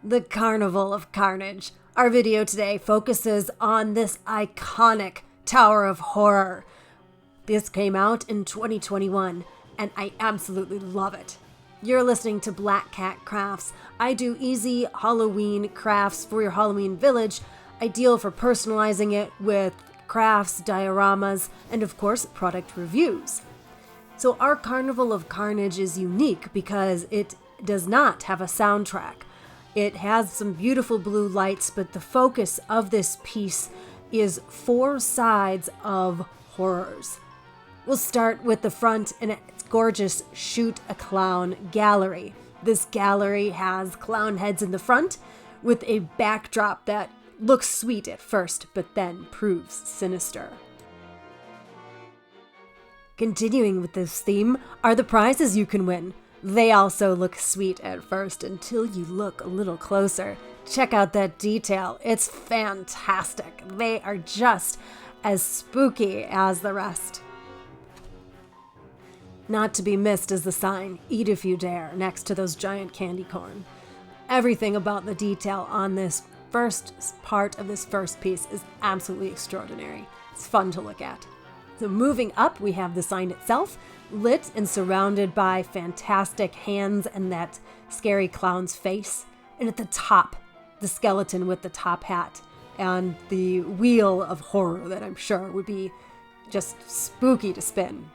the Carnival of Carnage. Our video today focuses on this iconic Tower of Horror. This came out in 2021, and I absolutely love it. You're listening to Black Cat Crafts. I do easy Halloween crafts for your Halloween village, ideal for personalizing it with crafts, dioramas, and of course, product reviews. So our Carnival of Carnage is unique because it does not have a soundtrack. It has some beautiful blue lights, but the focus of this piece is 4 sides of horrors. We'll start with the front, and it's gorgeous Shoot a Clown gallery. This gallery has clown heads in the front with a backdrop that looks sweet at first, but then proves sinister. Continuing with this theme are the prizes you can win. They also look sweet at first until you look a little closer. Check out that detail. It's fantastic. They are just as spooky as the rest. Not to be missed is the sign, "Eat if you dare," next to those giant candy corn. Everything about the detail on this first part of this first piece is absolutely extraordinary. It's fun to look at. So moving up, we have the sign itself, lit and surrounded by fantastic hands and that scary clown's face. And at the top, the skeleton with the top hat and the wheel of horror that I'm sure would be just spooky to spin.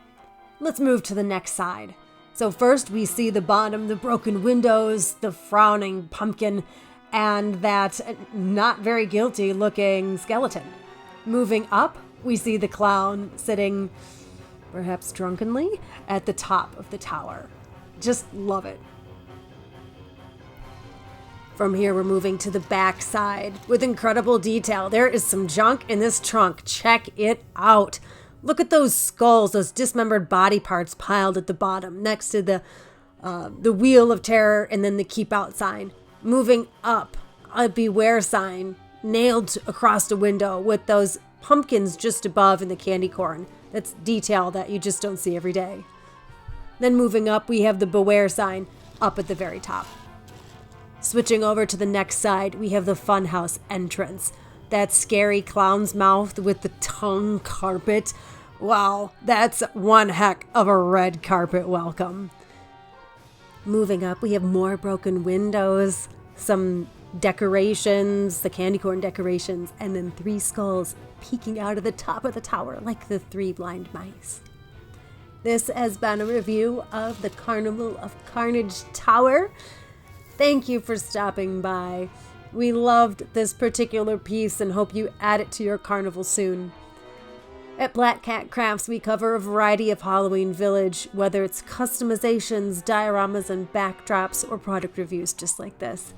Let's move to the next side. So first we see the bottom, the broken windows, the frowning pumpkin, and that not very guilty looking skeleton. Moving up, we see the clown sitting, perhaps drunkenly, at the top of the tower. Just love it. From here, we're moving to the back side with incredible detail. There is some junk in this trunk. Check it out. Look at those skulls, those dismembered body parts piled at the bottom next to the wheel of terror and then the keep out sign. Moving up, a beware sign nailed across the window with those pumpkins just above in the candy corn. That's detail that you just don't see every day. Then moving up, we have the beware sign up at the very top. Switching over to the next side, we have the funhouse entrance. That scary clown's mouth with the tongue carpet. Wow, that's one heck of a red carpet welcome. Moving up, we have more broken windows, some decorations, the candy corn decorations, and then 3 skulls peeking out of the top of the tower like the 3 blind mice. This has been a review of the Carnival of Carnage Tower. Thank you for stopping by. We loved this particular piece and hope you add it to your carnival soon. At Black Cat Crafts, we cover a variety of Halloween Village, whether it's customizations, dioramas, and backdrops, or product reviews just like this.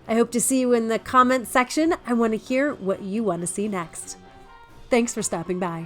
I hope to see you in the comments section. I want to hear what you want to see next. Thanks for stopping by.